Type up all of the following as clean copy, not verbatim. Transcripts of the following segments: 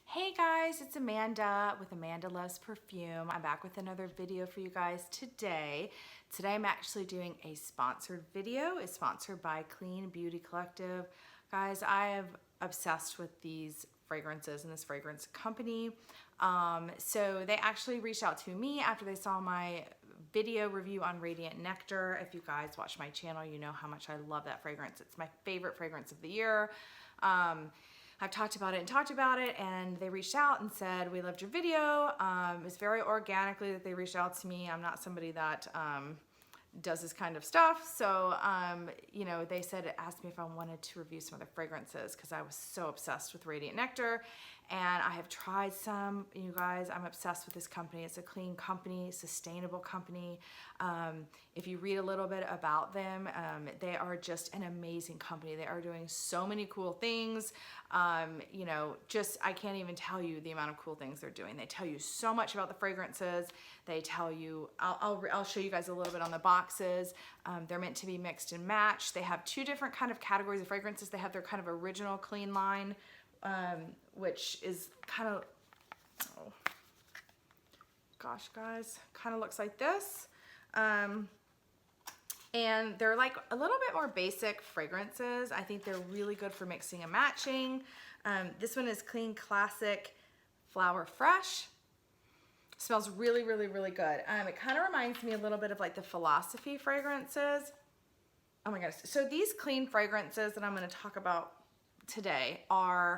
Hey guys, it's Amanda with Amanda Loves Perfume. I'm back with another video for you guys today. Today I'm actually doing a sponsored video. It's sponsored by Clean Beauty Collective. Guys, I am obsessed with these fragrances and this fragrance company. So they actually reached out to me after they saw my video review on Radiant Nectar. If you guys watch my channel, you know how much I love that fragrance. It's my favorite fragrance of the year. I've talked about it, and they reached out and said, we loved your video. It's very organically that they reached out to me. I'm not somebody that does this kind of stuff. So, you know, they asked me if I wanted to review some of the fragrances because I was so obsessed with Radiant Nectar. And I have tried some, you guys, I'm obsessed with this company. It's a clean company, sustainable company. If you read a little bit about them, they are just an amazing company. They are doing so many cool things. You know, just, I can't even tell you the amount of cool things they're doing. They tell you so much about the fragrances. They tell you, I'll show you guys a little bit on the boxes. They're meant to be mixed and matched. They have two different kind of categories of fragrances. They have their kind of original clean line, which is kind of, oh gosh guys, kind of looks like this. And they're like a little bit more basic fragrances. I think they're really good for mixing and matching. This one is Clean Classic Flower Fresh. Smells really, really, really good. It kind of reminds me a little bit of like the Philosophy fragrances. Oh my goodness. So these clean fragrances that I'm going to talk about today are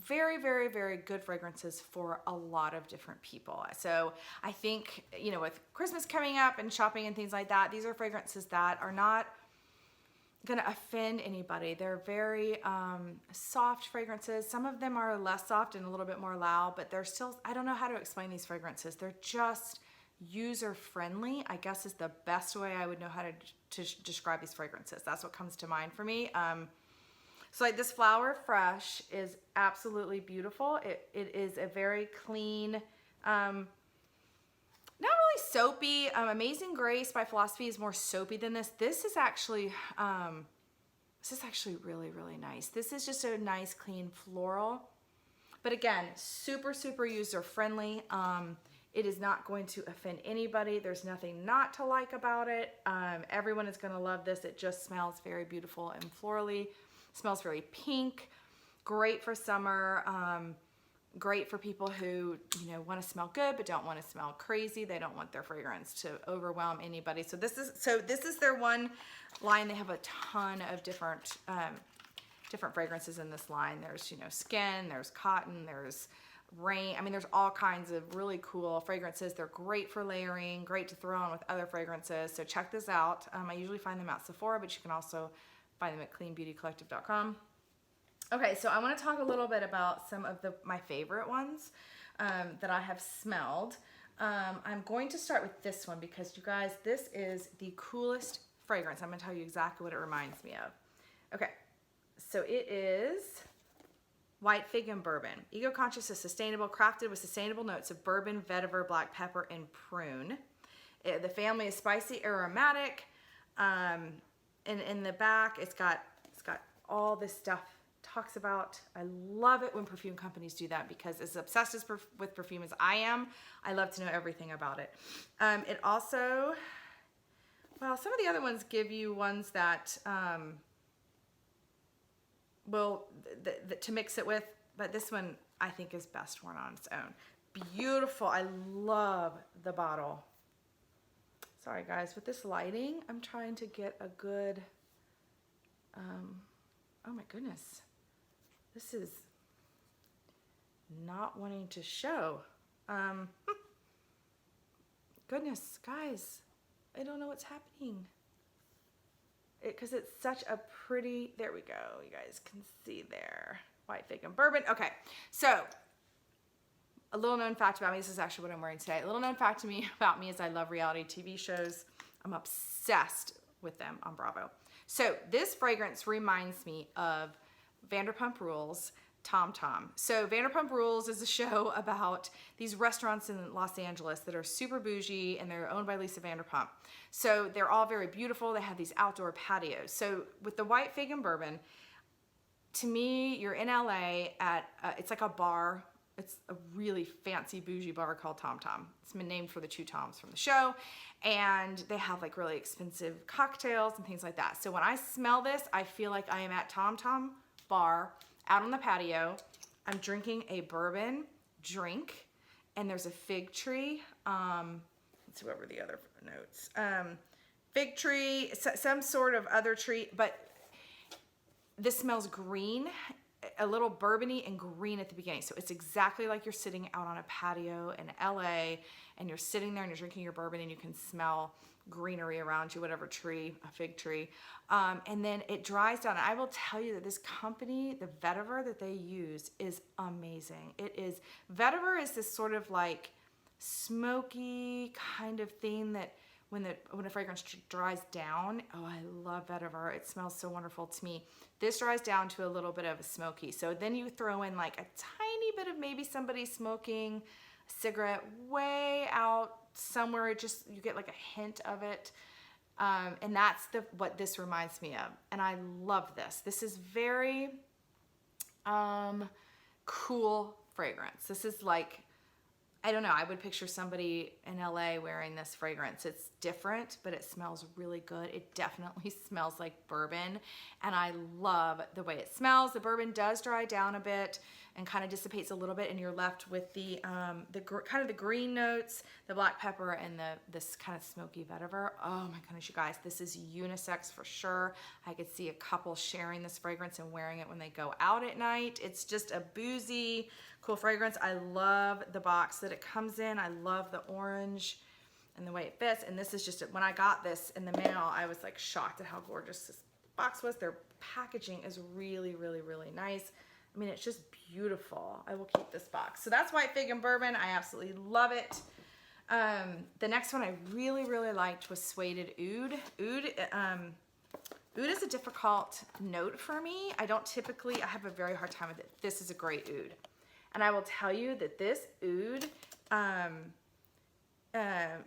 very, very, very good fragrances for a lot of different people. So I think, you know, with Christmas coming up and shopping and things like that, these are fragrances that are not gonna offend anybody. They're very soft fragrances. Some of them are less soft and a little bit more loud, but they're still, I don't know how to explain these fragrances. They're just user friendly, I guess is the best way I would know how to describe these fragrances. That's what comes to mind for me. So like this Flower Fresh is absolutely beautiful. It is a very clean, not really soapy. Amazing Grace by Philosophy is more soapy than this. This is actually really, really nice. This is just a nice, clean floral. But again, super, super user friendly. It is not going to offend anybody. There's nothing not to like about it. Everyone is gonna love this. It just smells very beautiful and florally. Smells very pink, great for summer, great for people who, you know, want to smell good but don't want to smell crazy. They don't want their fragrance to overwhelm anybody. So this is their one line. They have a ton of different fragrances in this line. There's, you know, skin, there's cotton, there's rain. I mean, there's all kinds of really cool fragrances. They're great for layering, great to throw on with other fragrances. So check this out. I usually find them at Sephora, but you can also find them at cleanbeautycollective.com. Okay, so I want to talk a little bit about some of my favorite ones that I have smelled. I'm going to start with this one because, you guys, this is the coolest fragrance. I'm going to tell you exactly what it reminds me of. Okay, so it is White Fig and Bourbon. Eco-conscious is sustainable, crafted with sustainable notes of bourbon, vetiver, black pepper, and prune. The family is spicy, aromatic. And in the back, it's got all this stuff. Talks about, I love it when perfume companies do that because as obsessed with perfume as I am, I love to know everything about it. It also, well, some of the other ones give you ones that to mix it with, but this one I think is best worn on its own. Beautiful. I love the bottle. Sorry guys, with this lighting, I'm trying to get a good, oh my goodness. This is not wanting to show. Goodness, guys, I don't know what's happening. Because it's such a pretty, there we go, you guys can see there. White Fig and Bourbon. Okay, so a little known fact about me, this is actually what I'm wearing today. A little known fact about me is I love reality TV shows. I'm obsessed with them on Bravo. So this fragrance reminds me of Vanderpump Rules, Tom Tom. So Vanderpump Rules is a show about these restaurants in Los Angeles that are super bougie and they're owned by Lisa Vanderpump. So they're all very beautiful. They have these outdoor patios. So with the White Fig and Bourbon, to me, you're in LA at, it's like a bar. It's a really fancy bougie bar called Tom Tom. It's been named for the two Toms from the show. And they have like really expensive cocktails and things like that. So when I smell this, I feel like I am at Tom Tom bar out on the patio. I'm drinking a bourbon drink and there's a fig tree. Let's see what were the other notes. Fig tree, some sort of other tree, but this smells green, a little bourbony and green at the beginning. So it's exactly like you're sitting out on a patio in LA and you're sitting there and you're drinking your bourbon and you can smell greenery around you, whatever tree, a fig tree. And then it dries down. And I will tell you that this company, the vetiver that they use is amazing. Vetiver is this sort of like smoky kind of thing that when a fragrance dries down, oh, I love vetiver. It smells so wonderful to me. This dries down to a little bit of a smoky. So then you throw in like a tiny bit of maybe somebody smoking a cigarette way out somewhere. You get like a hint of it. And that's what this reminds me of. And I love this. This is very cool fragrance. This is like, I don't know, I would picture somebody in LA wearing this fragrance. It's different, but it smells really good. It definitely smells like bourbon, and I love the way it smells. The bourbon does dry down a bit and kind of dissipates a little bit, and you're left with the kind of the green notes, the black pepper, and this kind of smoky vetiver. Oh my goodness, you guys, this is unisex for sure. I could see a couple sharing this fragrance and wearing it when they go out at night. It's just a boozy, cool fragrance. I love the box that it comes in. I love the orange and the way it fits. And this is just, when I got this in the mail, I was like shocked at how gorgeous this box was. Their packaging is really, really, really nice. I mean, it's just beautiful. I will keep this box. So that's White Fig and Bourbon. I absolutely love it. The next one I really, really liked was Sueded Oud. Oud is a difficult note for me. I have a very hard time with it. This is a great oud. And I will tell you that this oud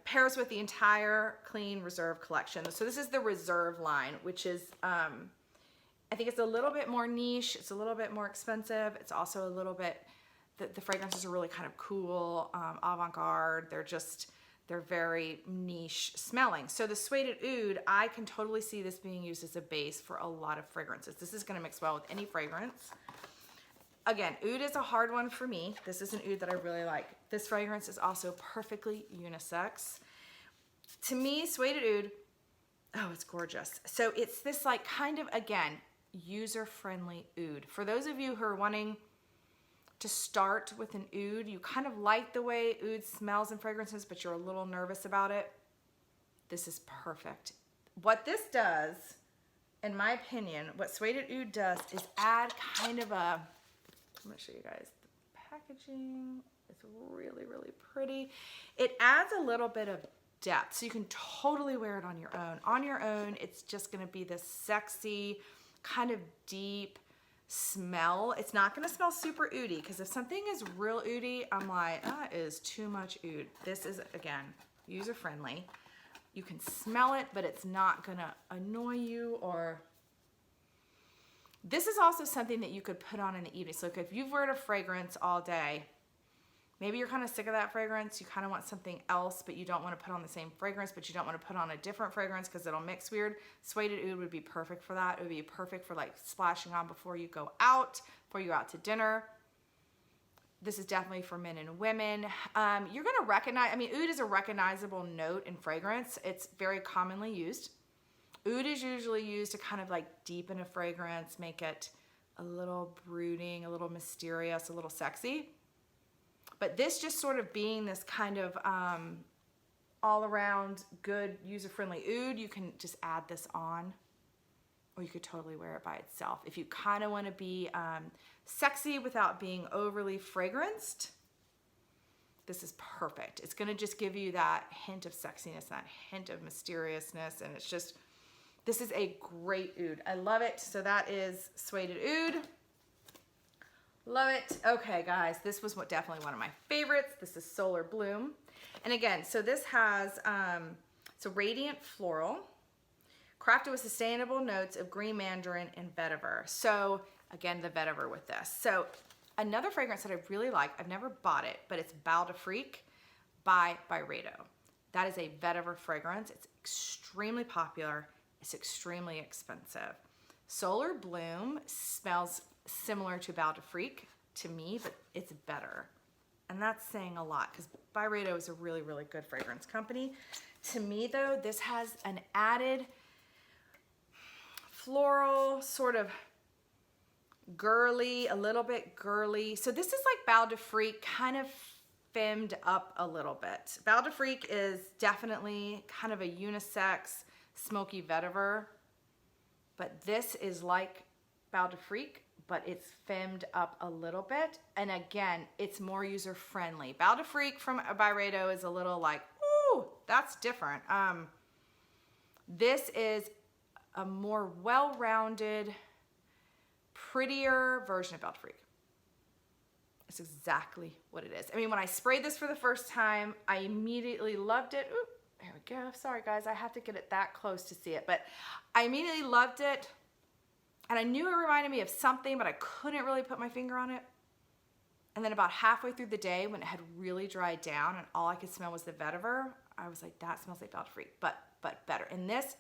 pairs with the entire Clean Reserve collection. So this is the Reserve line, which is, I think it's a little bit more niche. It's a little bit more expensive. It's also a little bit, the fragrances are really kind of cool, avant-garde. They're very niche smelling. So the Sueded Oud, I can totally see this being used as a base for a lot of fragrances. This is gonna mix well with any fragrance. Again, oud is a hard one for me. This is an oud that I really like. This fragrance is also perfectly unisex. To me, Sueded Oud, oh, it's gorgeous. So it's this like kind of, again, user-friendly oud. For those of you who are wanting to start with an oud, you kind of like the way oud smells and fragrances, but you're a little nervous about it, this is perfect. What this does, in my opinion, what Sueded Oud does is add kind of a, I'm gonna show you guys the packaging. It's really, really pretty. It adds a little bit of depth, so you can totally wear it on your own. On your own, it's just gonna be this sexy, kind of deep smell. It's not gonna smell super oudy, because if something is real oudy, I'm like, that is too much oud. This is, again, user-friendly. You can smell it, but it's not gonna annoy you or... This is also something that you could put on in the evening. So if you've wear a fragrance all day, maybe you're kind of sick of that fragrance, you kind of want something else, but you don't want to put on the same fragrance, but you don't want to put on a different fragrance because it'll mix weird. Sueded Oud would be perfect for that. It would be perfect for like splashing on before you go out, before you go out to dinner. This is definitely for men and women. You're going to recognize, I mean, oud is a recognizable note in fragrance. It's very commonly used. Oud is usually used to kind of like deepen a fragrance, make it a little brooding, a little mysterious, a little sexy. But this just sort of being this kind of all around good user-friendly oud, you can just add this on, or you could totally wear it by itself. If you kind of want to be sexy without being overly fragranced, this is perfect. It's going to just give you that hint of sexiness, that hint of mysteriousness, and it's just... This is a great oud. I love it. So that is Sueded Oud. Love it. Okay, guys, this was definitely one of my favorites. This is Solar Bloom. And again, so this has, it's a radiant floral, crafted with sustainable notes of green mandarin and vetiver. So again, the vetiver with this. So another fragrance that I really like, I've never bought it, but it's Bal de Freak by Byredo. That is a vetiver fragrance. It's extremely popular. It's extremely expensive. Solar Bloom smells similar to Bal de Freak to me, but it's better. And that's saying a lot because Byredo is a really, really good fragrance company. To me though, this has an added floral, sort of girly, a little bit girly. So this is like Bal de Freak kind of femmed up a little bit. Bal de Freak is definitely kind of a unisex smoky vetiver, but this is like Bal de Freak, but it's femmed up a little bit. And again, it's more user friendly. Bal de Freak from Byredo is a little like, ooh, that's different. This is a more well-rounded, prettier version of Bal de Freak. It's exactly what it is. I mean, when I sprayed this for the first time, I immediately loved it. Ooh, there we go. Sorry guys, I have to get it that close to see it, but I immediately loved it. And I knew it reminded me of something, but I couldn't really put my finger on it. And then about halfway through the day, when it had really dried down and all I could smell was the vetiver, I was like, that smells like Bal de Freak, but better. And this,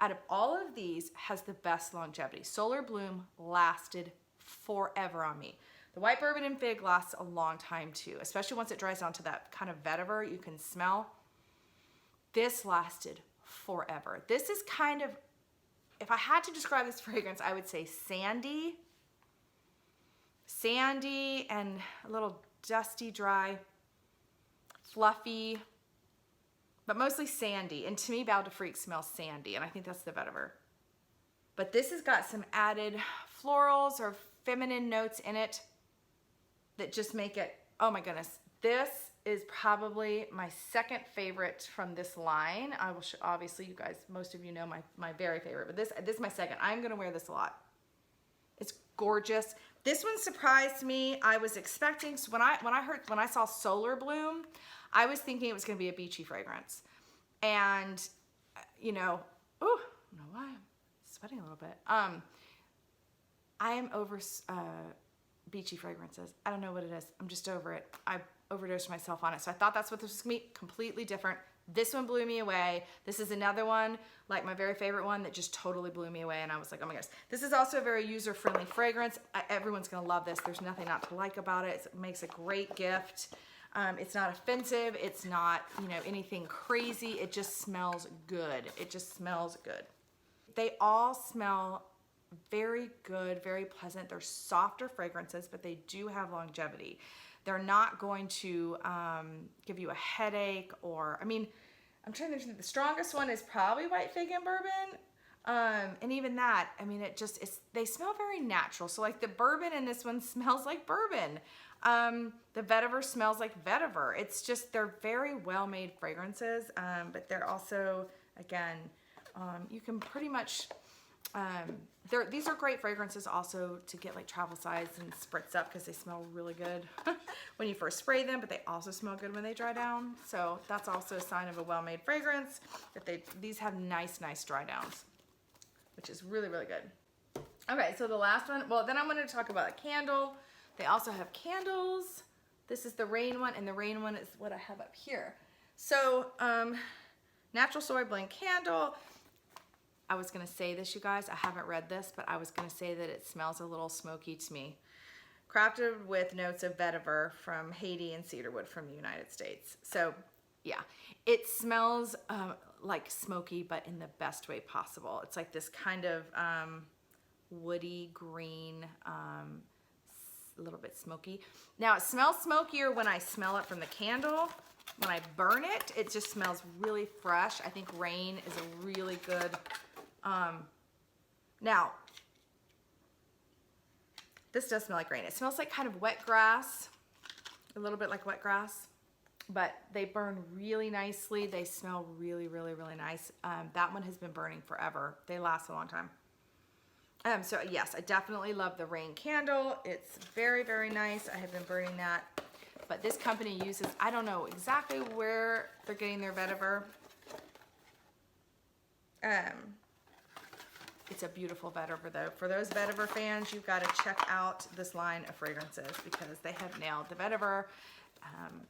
out of all of these, has the best longevity. Solar Bloom lasted forever on me. The white bourbon and fig lasts a long time too, especially once it dries down to that kind of vetiver you can smell. This lasted forever. This is kind of, if I had to describe this fragrance, I would say sandy and a little dusty, dry, fluffy, but mostly sandy. And to me, Bal de Freak smells sandy, and I think that's the vetiver. But this has got some added florals or feminine notes in it that just make it, oh my goodness. This is probably my second favorite from this line. I will obviously, you guys, most of you know my very favorite, but this is my second. I'm gonna wear this a lot. It's gorgeous. This one surprised me. I was expecting, so when I saw Solar Bloom, I was thinking it was gonna be a beachy fragrance. And, you know, ooh, I don't know why I'm sweating a little bit. I am over beachy fragrances. I don't know what it is. I'm just over it. I overdosed myself on it. So I thought that's what this was gonna be, completely different. This one blew me away. This is another one, like my very favorite one, that just totally blew me away. And I was like, oh my gosh. This is also a very user-friendly fragrance. Everyone's gonna love this. There's nothing not to like about it. It makes a great gift. It's not offensive. It's not, you know, anything crazy. It just smells good. It just smells good. They all smell very good, very pleasant. They're softer fragrances, but they do have longevity. They're not going to give you a headache or, I mean, I'm trying to think, the strongest one is probably white fig and bourbon. And even that, I mean, they smell very natural. So like the bourbon in this one smells like bourbon. The vetiver smells like vetiver. It's just, they're very well-made fragrances, but they're also, again, you can pretty much, these are great fragrances also to get like travel size and spritz up because they smell really good when you first spray them, but they also smell good when they dry down. So that's also a sign of a well-made fragrance, that these have nice dry downs, which is really, really good. Okay, so the last one, well, then I'm going to talk about a candle. They also have candles. This is the rain one, and the rain one is what I have up here. So, natural soy blend candle. I was gonna say this, you guys, I haven't read this, but I was gonna say that it smells a little smoky to me. Crafted with notes of vetiver from Haiti and cedarwood from the United States. So yeah, it smells like smoky, but in the best way possible. It's like this kind of woody green, a little bit smoky. Now it smells smokier when I smell it from the candle. When I burn it, it just smells really fresh. I think Rain is a really good, now, this does smell like Rain. It smells like kind of wet grass, a little bit like wet grass, but they burn really nicely. They smell really, really, really nice. That one has been burning forever. They last a long time. So yes, I definitely love the Rain candle. It's very, very nice. I have been burning that. But this company uses, I don't know exactly where they're getting their vetiver. it's a beautiful vetiver though. For those vetiver fans, you've got to check out this line of fragrances because they have nailed the vetiver.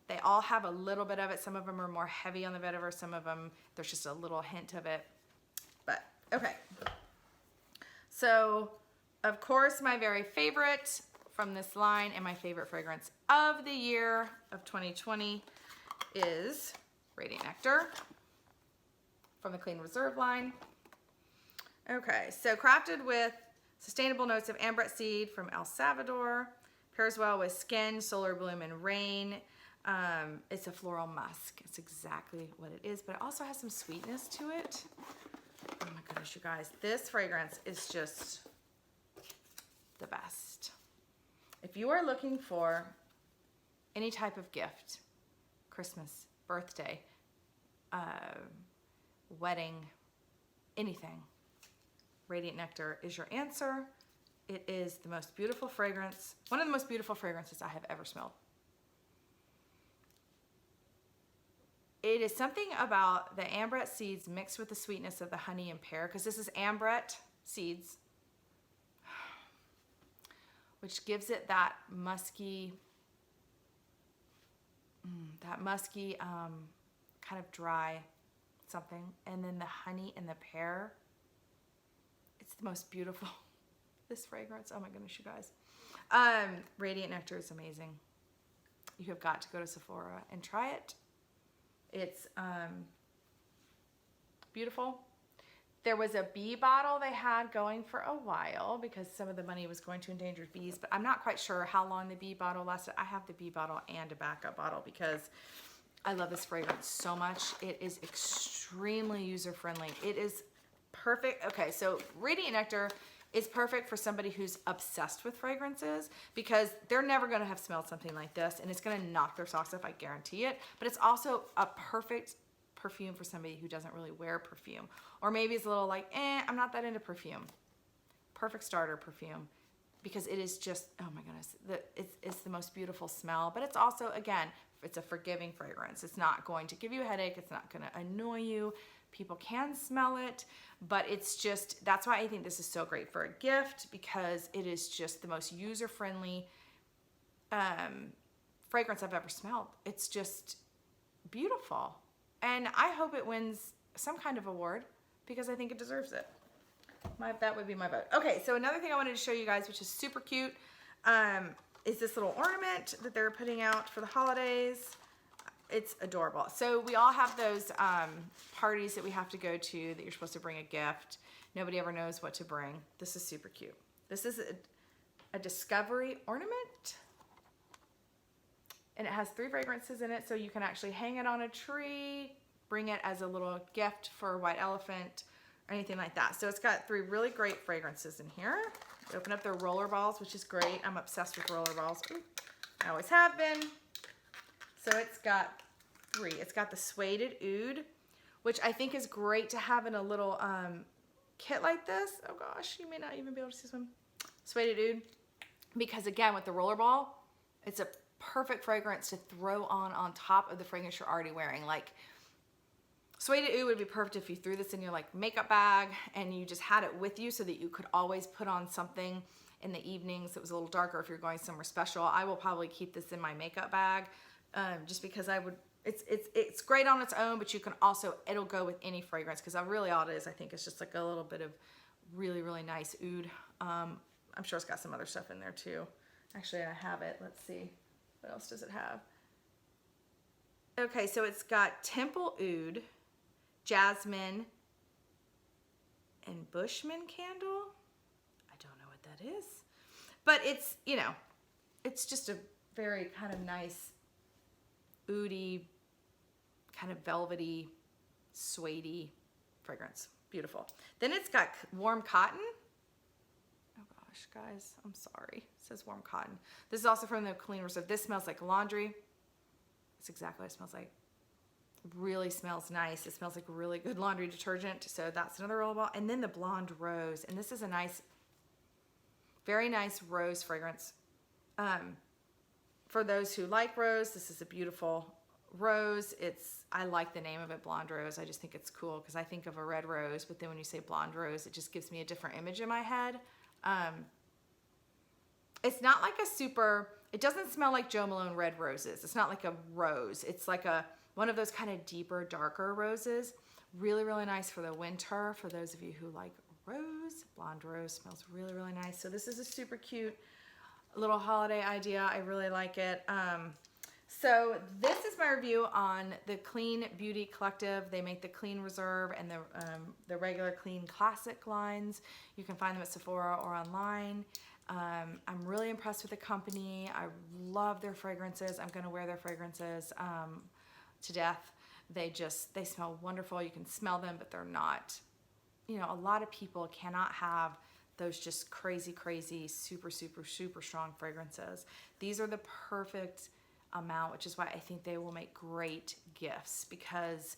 They all have a little bit of it. Some of them are more heavy on the vetiver. Some of them, there's just a little hint of it. But, okay. So, of course, my very favorite from this line and my favorite fragrance of the year of 2020 is Radiant Nectar from the Clean Reserve line. Okay, so crafted with sustainable notes of ambrette seed from El Salvador. Pairs well with skin, solar bloom, and rain. It's a floral musk. It's exactly what it is, but it also has some sweetness to it. Oh my goodness, you guys. This fragrance is just the best. If you are looking for any type of gift, Christmas, birthday, wedding, anything, Radiant Nectar is your answer. It is the most beautiful fragrance, one of the most beautiful fragrances I have ever smelled. It is something about the ambrette seeds mixed with the sweetness of the honey and pear, because this is ambrette seeds, which gives it that musky, kind of dry something. And then the honey and the pear, it's the most beautiful. This fragrance, oh my goodness, you guys. Radiant Nectar is amazing. You have got to go to Sephora and try it. It's beautiful. There was a bee bottle they had going for a while because some of the money was going to endangered bees, but I'm not quite sure how long the bee bottle lasted. I have the bee bottle and a backup bottle because I love this fragrance so much. It is extremely user-friendly. It is perfect. Okay, so Radiant Nectar is perfect for somebody who's obsessed with fragrances because they're never gonna have smelled something like this and it's gonna knock their socks off, I guarantee it. But it's also a perfect perfume for somebody who doesn't really wear perfume. Or maybe it's a little like, I'm not that into perfume. Perfect starter perfume because it is just, oh my goodness, it's the most beautiful smell. But it's also, again, it's a forgiving fragrance. It's not going to give you a headache. It's not gonna annoy you. People can smell it, but it's just, that's why I think this is so great for a gift because it is just the most user-friendly fragrance I've ever smelled. It's just beautiful. And I hope it wins some kind of award because I think it deserves it. That would be my vote. Okay, so another thing I wanted to show you guys, which is super cute, is this little ornament that they're putting out for the holidays. It's adorable. So we all have those parties that we have to go to that you're supposed to bring a gift. Nobody ever knows what to bring. This is super cute. This is a discovery ornament. And it has 3 fragrances in it, so you can actually hang it on a tree, bring it as a little gift for a white elephant, or anything like that. So it's got 3 really great fragrances in here. They open up their roller balls, which is great. I'm obsessed with roller balls. Ooh, I always have been. So it's got 3. It's got the Sueded Oud, which I think is great to have in a little kit like this. Oh gosh, you may not even be able to see this one. Sueded Oud, because again, with the roller ball, it's a perfect fragrance to throw on top of the fragrance you're already wearing. Like Sueded Oud would be perfect if you threw this in your like makeup bag and you just had it with you so that you could always put on something in the evenings that was a little darker if you're going somewhere special. I will probably keep this in my makeup bag. Just because I would, it's great on its own, but you can also, it'll go with any fragrance because really all it is, I think, is just like a little bit of really, really nice oud. I'm sure it's got some other stuff in there too. Actually, I have it. Let's see. What else does it have? Okay, so it's got Temple Oud, Jasmine, and Bushman Candle. I don't know what that is. But it's, you know, it's just a very kind of nice oudy, kind of velvety, suede-y fragrance. Beautiful. Then it's got Warm Cotton. Oh gosh, guys, I'm sorry. It says Warm Cotton. This is also from the Clean Reserve. This smells like laundry. It's exactly what it smells like. Really smells nice. It smells like really good laundry detergent. So that's another roll ball. And then the Blonde Rose. And this is a nice, very nice rose fragrance. For those who like rose, this is a beautiful rose. I like the name of it, blonde rose. I just think it's cool because I think of a red rose, but then when you say blonde rose, it just gives me a different image in my head. It's not like a super, it doesn't smell like Jo Malone red roses. It's not like a rose. It's like one of those kind of deeper, darker roses. Really, really nice for the winter. For those of you who like rose, blonde rose smells really, really nice. So this is a super cute little holiday idea. I really like it. So this is my review on the Clean Beauty Collective. They make the Clean Reserve and the regular Clean Classic lines. You can find them at Sephora or online. I'm really impressed with the company. I love their fragrances. I'm going to wear their fragrances to death. They smell wonderful. You can smell them, but they're not, you know, a lot of people cannot have those just crazy, crazy, super, super, super strong fragrances. These are the perfect amount, which is why I think they will make great gifts, because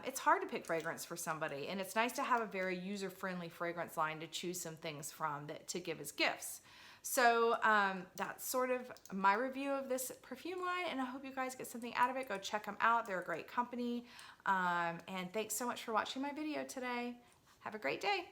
it's hard to pick fragrance for somebody, and it's nice to have a very user-friendly fragrance line to choose some things from to give as gifts. So that's sort of my review of this perfume line, and I hope you guys get something out of it. Go check them out. They're a great company. And thanks so much for watching my video today. Have a great day.